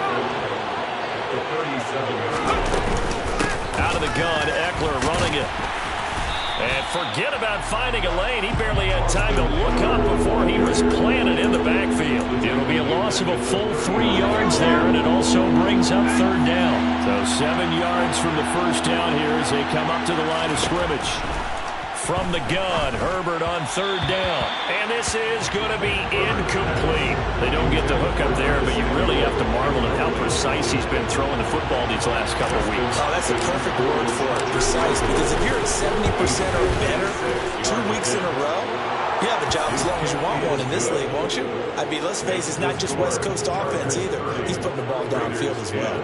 Out of the gun, Eckler running it. And forget about finding a lane. He barely had time to look up before he was planted in the backfield. It'll be a loss of a full 3 yards there, and it also brings up 3rd down. So 7 yards from the first down here as they come up to the line of scrimmage. From the gun, Herbert on 3rd down. And this is going to be incomplete. They don't get the hook up there, but you really have to marvel at how precise he's been throwing the football these last couple of weeks. Oh, that's the perfect word for it, precise. Because if you're at 70% or better 2 weeks in a row, yeah, have a job as long as you want one in this league, won't you? I mean, let's face it, it's not just West Coast offense either. He's putting the ball downfield as well.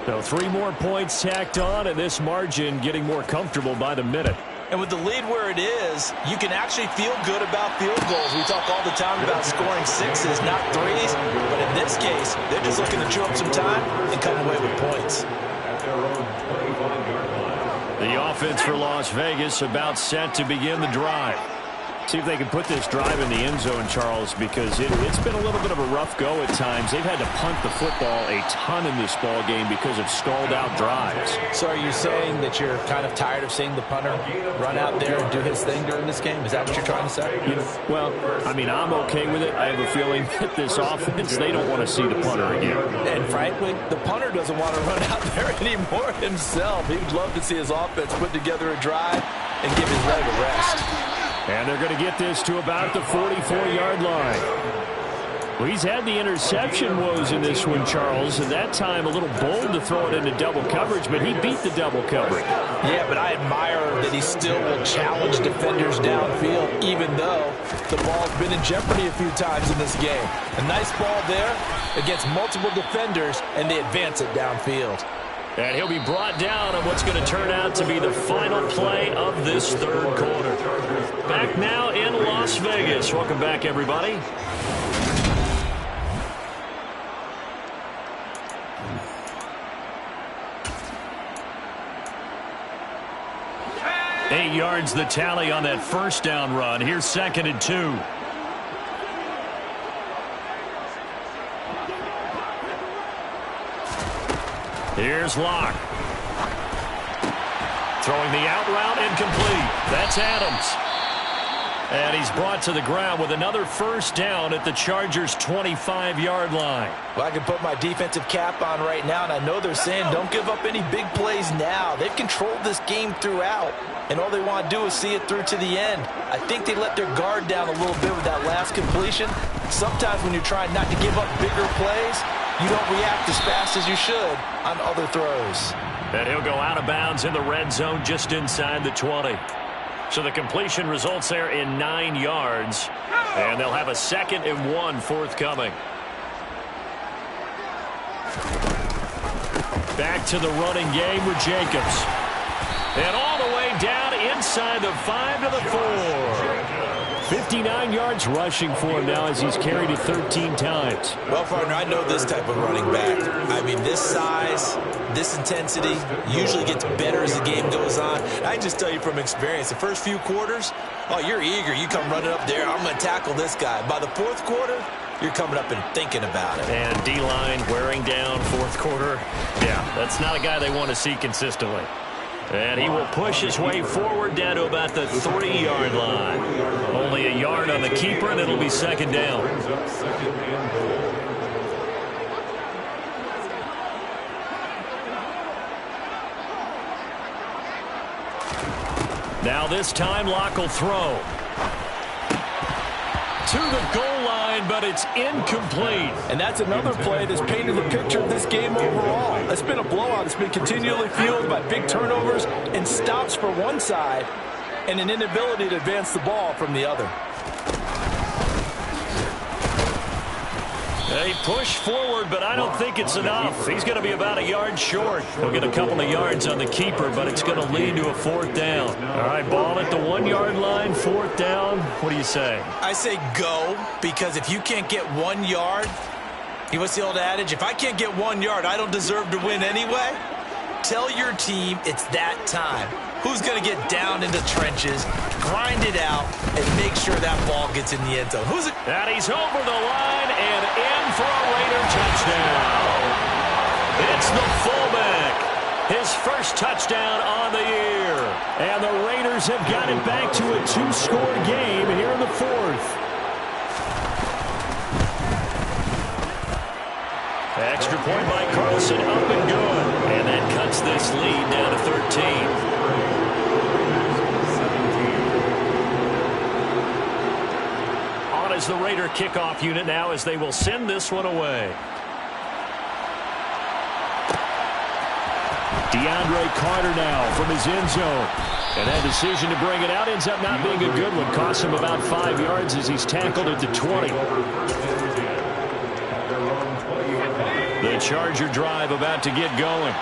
So 3 more points tacked on, and this margin getting more comfortable by the minute. And with the lead where it is, you can actually feel good about field goals. We talk all the time about scoring 6s, not 3s. But in this case, they're just looking to chew up some time and come away with points. At their own 25-yard line. The offense for Las Vegas about set to begin the drive. See if they can put this drive in the end zone, Charles, because it's been a little bit of a rough go at times. They've had to punt the football a ton in this ball game because of stalled-out drives. So are you saying that you're kind of tired of seeing the punter run out there and do his thing during this game? Is that what you're trying to say? Well, I mean, I'm okay with it. I have a feeling that this offense, they don't want to see the punter again. And frankly, the punter doesn't want to run out there anymore himself. He'd love to see his offense put together a drive and give his leg a rest. And they're going to get this to about the 44-yard line. Well, he's had the interception woes in this one, Charles, and that time a little bold to throw it into double coverage, but he beat the double coverage. Yeah, but I admire that he still will challenge defenders downfield, even though the ball's been in jeopardy a few times in this game. A nice ball there against multiple defenders, and they advance it downfield. And he'll be brought down on what's going to turn out to be the final play of this third quarter. Back now in Las Vegas. Welcome back, everybody. Eight yards the tally on that first down run. Here's 2nd and 2. Here's Locke. Throwing the out route incomplete. That's Adams. And he's brought to the ground with another first down at the Chargers' 25-yard line. Well, I can put my defensive cap on right now, and I know they're saying don't give up any big plays now. They've controlled this game throughout, and all they want to do is see it through to the end. I think they let their guard down a little bit with that last completion. Sometimes when you're trying not to give up bigger plays, you don't react as fast as you should on other throws. And he'll go out of bounds in the red zone just inside the 20. So the completion results there in 9 yards. And they'll have a 2nd and 1 forthcoming. Back to the running game with Jacobs. And all the way down inside the 5 to the 4. 59 yards rushing for him now as he's carried it 13 times. Well, partner, I know this type of running back. I mean, this size, this intensity usually gets better as the game goes on. I can just tell you from experience, the first few quarters, oh, you're eager. You come running up there, I'm going to tackle this guy. By the 4th quarter, you're coming up and thinking about it. And D-line wearing down 4th quarter. Yeah, that's not a guy they want to see consistently. And he will push his way forward down to about the 3-yard line. Only a yard on the keeper, and it'll be 2nd down. Now this time, Locke will throw. To the goal line, but it's incomplete. And that's another play that's painted the picture of this game overall. It's been a blowout. It's been continually fueled by big turnovers and stops for one side and an inability to advance the ball from the other. They push forward, but I don't think it's enough. He's going to be about a yard short. He'll get a couple of yards on the keeper, but it's going to lead to a 4th down. All right, ball at the 1-yard line, 4th down. What do you say? I say go, because if you can't get 1 yard, what's the old adage? If I can't get 1 yard, I don't deserve to win anyway. Tell your team it's that time. Who's going to get down in the trenches, grind it out, and make sure that ball gets in the end zone? Who's it? And he's over the line and in for a Raider touchdown. It's the fullback. His first touchdown on the year. And the Raiders have got it back to a 2-score game here in the 4th. Extra point by Carlson, up and good. And that cuts this lead down to 13. On is the Raider kickoff unit now as they will send this one away. DeAndre Carter now from his end zone. And that decision to bring it out ends up not being a good one. Costs him about 5 yards as he's tackled at the 20. The Charger drive about to get going.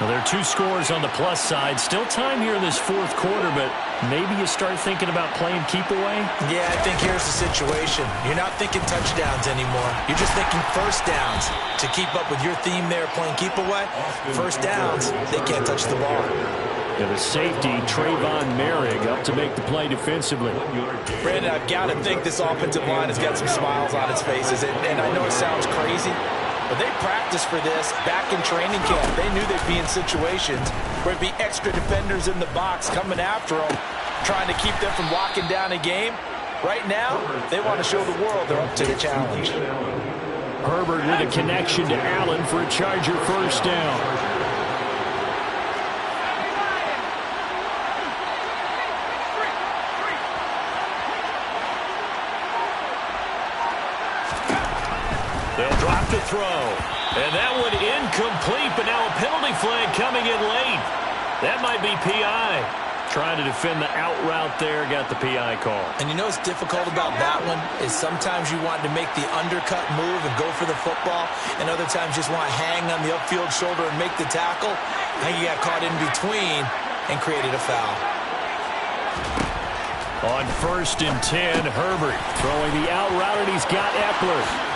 Well, there are 2 scores on the plus side. Still time here in this fourth quarter, but maybe you start thinking about playing keep away? Yeah, I think here's the situation. You're not thinking touchdowns anymore. You're just thinking first downs. To keep up with your theme there, playing keep away, first downs, they can't touch the ball. And the safety, Trayvon Merrick, up to make the play defensively. Brandon, I've got to think this offensive line has got some smiles on its faces. And I know it sounds crazy, but they practiced for this back in training camp. They knew they'd be in situations where it'd be extra defenders in the box coming after them, trying to keep them from locking down a game. Right now, they want to show the world they're up to the challenge. Herbert with a connection to Allen for a Charger first down. They'll drop to throw. And that one incomplete, but now a penalty flag coming in late. That might be PI. Trying to defend the out route there, got the PI call. And you know what's difficult about that one is sometimes you want to make the undercut move and go for the football, and other times just want to hang on the upfield shoulder and make the tackle. I think he got caught in between and created a foul. On 1st and 10, Herbert throwing the out route, and he's got Eckler.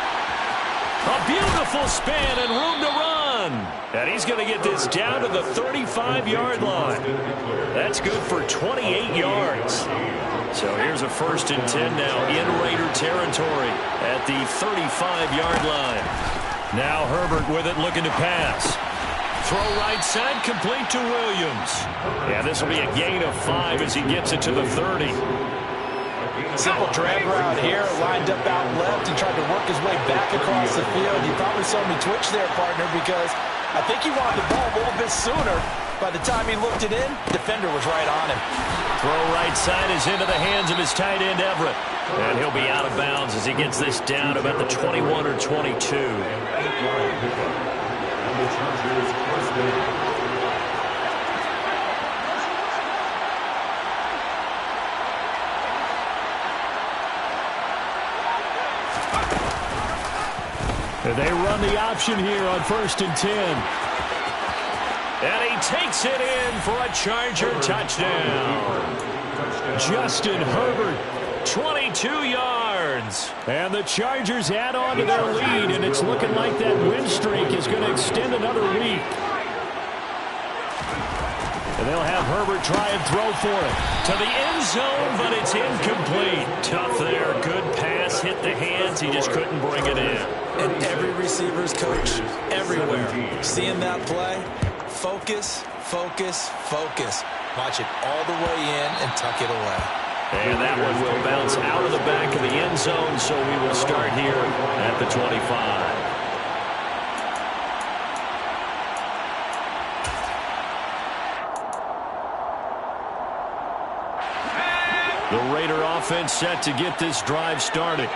A beautiful span and room to run. And he's going to get this down to the 35-yard line. That's good for 28 yards. So here's a 1st and 10 now in Raider territory at the 35-yard line. Now Herbert with it, looking to pass. Throw right side, complete to Williams. Yeah, this will be a gain of 5 as he gets it to the 30. Simple drag route here, lined up out left. He tried to work his way back across the field. You probably saw me twitch there, partner, because I think he wanted the ball a little bit sooner. By the time he looked it in, defender was right on him. Throw right side is into the hands of his tight end, Everett. And he'll be out of bounds as he gets this down about the 21 or 22. They run the option here on 1st and 10. And he takes it in for a Charger touchdown. Justin Herbert, 22 yards. And the Chargers add on to their lead, and it's looking like that win streak is going to extend another week. And they'll have Herbert try and throw for it. To the end zone, but it's incomplete. Tough there. Good pass. Hit the hands. He just couldn't bring it in. And every receiver's coach, everywhere, seeing that play, focus, focus, focus. Watch it all the way in and tuck it away. And that one will bounce out of the back of the end zone, so we will start here at the 25. The Raider offense set to get this drive started.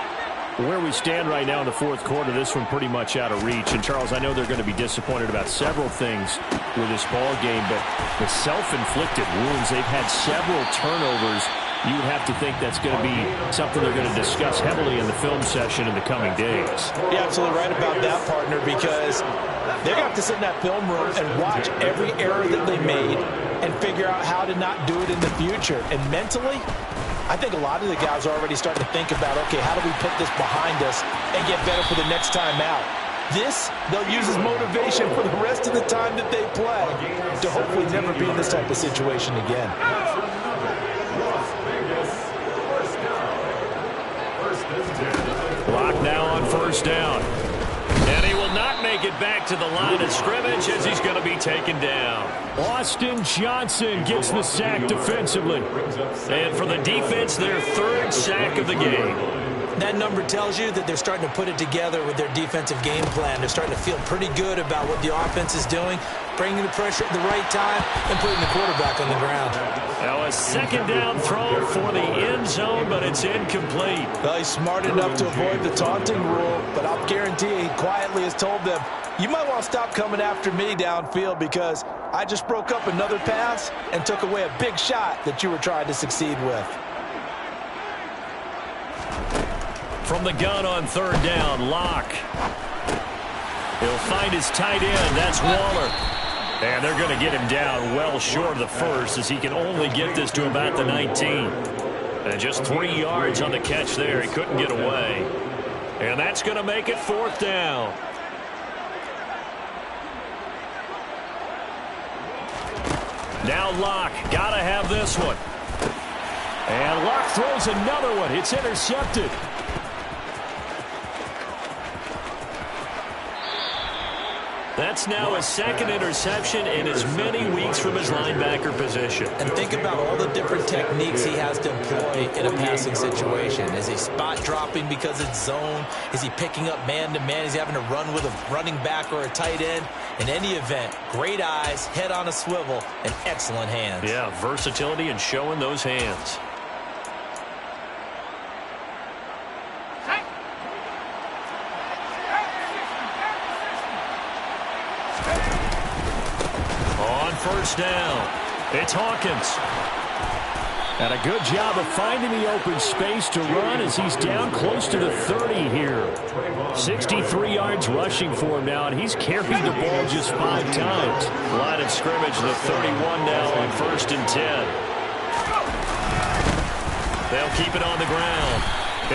Where we stand right now in the fourth quarter, this one pretty much out of reach. And, Charles, I know they're going to be disappointed about several things with this ball game, but the self-inflicted wounds, they've had several turnovers. You would have to think that's going to be something they're going to discuss heavily in the film session in the coming days. You're absolutely right about that, partner, because they're going to have to sit in that film room and watch every error that they made and figure out how to not do it in the future. And mentally, I think a lot of the guys are already starting to think about, okay, how do we put this behind us and get better for the next time out? This, they'll use as motivation for the rest of the time that they play to hopefully never be in this type of situation again. Clock now on 1st down. And he will not make it back to the line of scrimmage as he's going to be taken down. Austin Johnson gets the sack defensively. And for the defense, their 3rd sack of the game. That number tells you that they're starting to put it together with their defensive game plan. They're starting to feel pretty good about what the offense is doing, bringing the pressure at the right time, and putting the quarterback on the ground. Now a 2nd down throw for the end zone, but it's incomplete. Well, he's smart enough to avoid the taunting rule, but I'll guarantee he quietly has told them, you might want to stop coming after me downfield because I just broke up another pass and took away a big shot that you were trying to succeed with. From the gun on third down, Locke. He'll find his tight end. That's Waller. And they're going to get him down well short of the first, as he can only get this to about the 19. And just 3 yards on the catch there. He couldn't get away. And that's going to make it fourth down. Now Locke. Got to have this one. And Locke throws another one. It's intercepted. That's now his second interception in as many weeks from his linebacker position. And think about all the different techniques he has to employ in a passing situation. Is he spot dropping because it's zone? Is he picking up man-to-man? Is he having to run with a running back or a tight end? In any event, great eyes, head on a swivel, and excellent hands. Yeah, versatility and showing those hands. First down. It's Hawkins. And a good job of finding the open space to run as he's down close to the 30 here. 63 yards rushing for him now, and he's carried the ball just 5 times. Line of scrimmage, the 31 now on 1st and 10. They'll keep it on the ground.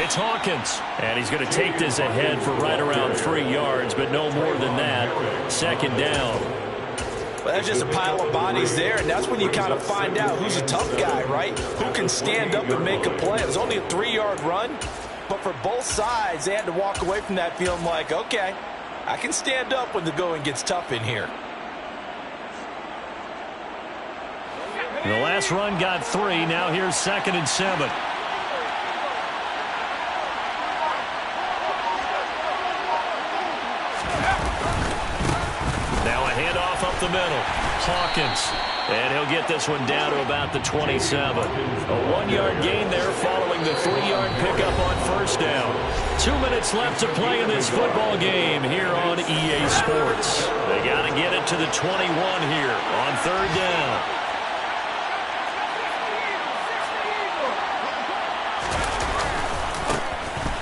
It's Hawkins, and he's going to take this ahead for right around 3 yards, but no more than that. Second down. Well, that's just a pile of bodies there, and that's when you kind of find out who's a tough guy, right? Who can stand up and make a play. It was only a 3-yard run, but for both sides, they had to walk away from that feeling like, okay, I can stand up when the going gets tough in here. The last run got 3. Now here's 2nd and 7. Up the middle, Hawkins, and he'll get this one down to about the 27. A 1-yard gain there following the 3-yard pickup on first down. 2 minutes left to play in this football game here on EA Sports. They got to get it to the 21 here on third down.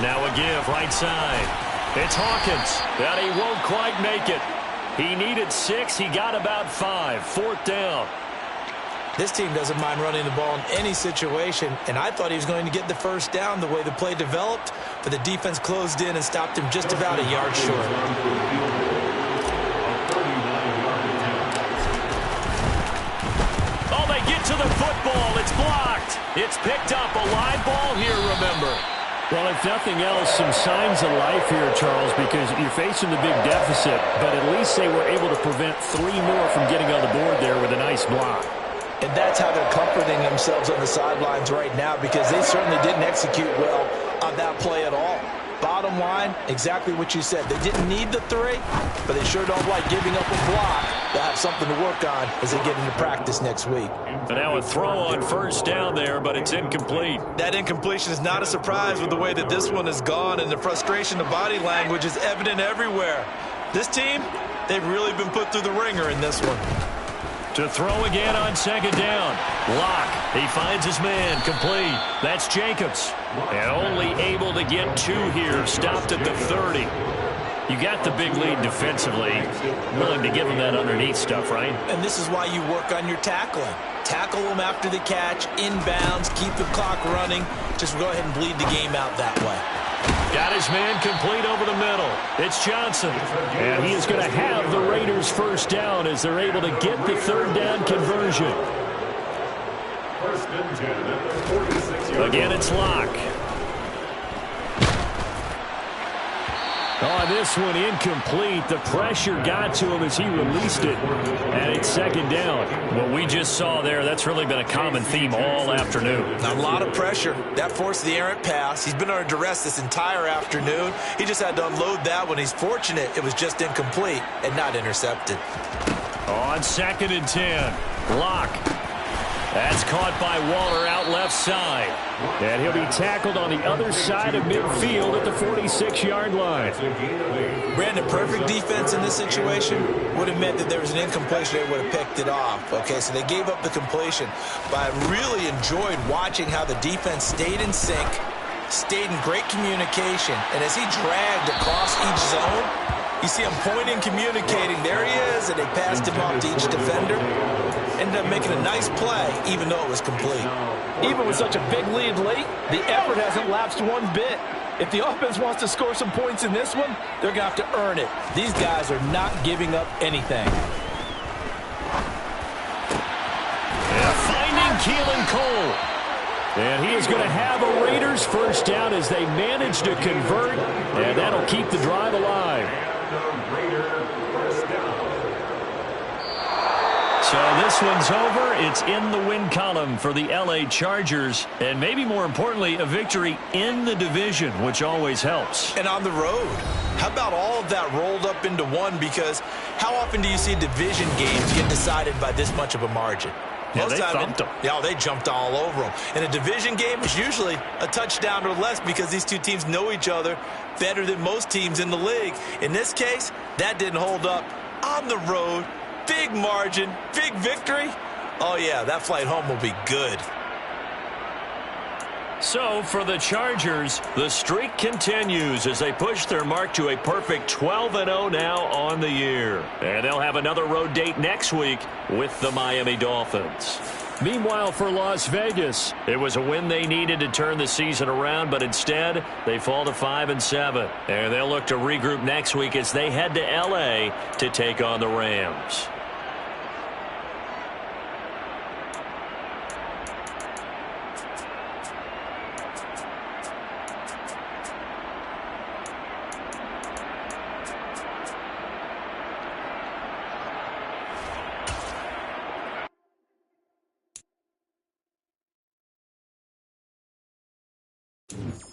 Now a give right side. It's Hawkins, and he won't quite make it. He needed 6. He got about 5. 4th down. This team doesn't mind running the ball in any situation, and I thought he was going to get the first down the way the play developed, but the defense closed in and stopped him just about a yard short. Oh, they get to the football. It's blocked. It's picked up. A live ball here, remember. Well, if nothing else, some signs of life here, Charles, because you're facing the big deficit, but at least they were able to prevent 3 more from getting on the board there with a nice block. And that's how they're comforting themselves on the sidelines right now, because they certainly didn't execute well on that play at all. Bottom line, exactly what you said. They didn't need the 3, but they sure don't like giving up a block. They'll have something to work on as they get into practice next week. And now a throw on first down there, but it's incomplete. That incompletion is not a surprise with the way that this one has gone, and the frustration of body language is evident everywhere. This team, they've really been put through the ringer in this one. To throw again on second down. Locke, he finds his man, complete. That's Jacobs. And only able to get 2 here, stopped at the 30. You got the big lead defensively. Willing to give him that underneath stuff, right? And this is why you work on your tackling. Tackle them after the catch, inbounds, keep the clock running. Just go ahead and bleed the game out that way. Got his man complete over the middle. It's Johnson. And he is going to have the Raiders first down as they're able to get the third down conversion. First and 10 at the 46-yard. Again, it's Locke. Oh, this one incomplete. The pressure got to him as he released it. And it's second down. What we just saw there, that's really been a common theme all afternoon. A lot of pressure. That forced the errant pass. He's been under duress this entire afternoon. He just had to unload that one. He's fortunate it was just incomplete and not intercepted. On 2nd and 10, Locke. That's caught by Waller out left side. And he'll be tackled on the other side of midfield at the 46-yard line. Brandon, perfect defense in this situation would have meant that there was an incompletion. They would have picked it off. Okay, so they gave up the completion. But I really enjoyed watching how the defense stayed in sync, stayed in great communication. And as he dragged across each zone, you see him pointing, communicating. There he is, and they passed him off to each defender. Ended up making a nice play, even though it was complete. Even with such a big lead late, the effort hasn't lapsed one bit. If the offense wants to score some points in this one, they're going to have to earn it. These guys are not giving up anything. And finding Keelan Cole. And he is going to have a Raiders first down as they manage to convert, and that'll keep the drive alive. So this one's over. It's in the win column for the L.A. Chargers. And maybe more importantly, a victory in the division, which always helps. And on the road. How about all of that rolled up into one? Because how often do you see division games get decided by this much of a margin? Yeah, they thumped them. Yeah, they jumped all over them. And a division game is usually a touchdown or less because these two teams know each other better than most teams in the league. In this case, that didn't hold up. On the road, big margin, big victory. Oh, yeah, that flight home will be good. So for the Chargers, the streak continues as they push their mark to a perfect 12-0 now on the year. And they'll have another road date next week with the Miami Dolphins. Meanwhile, for Las Vegas, it was a win they needed to turn the season around, but instead they fall to 5-7. And they'll look to regroup next week as they head to L.A. to take on the Rams. Thank you.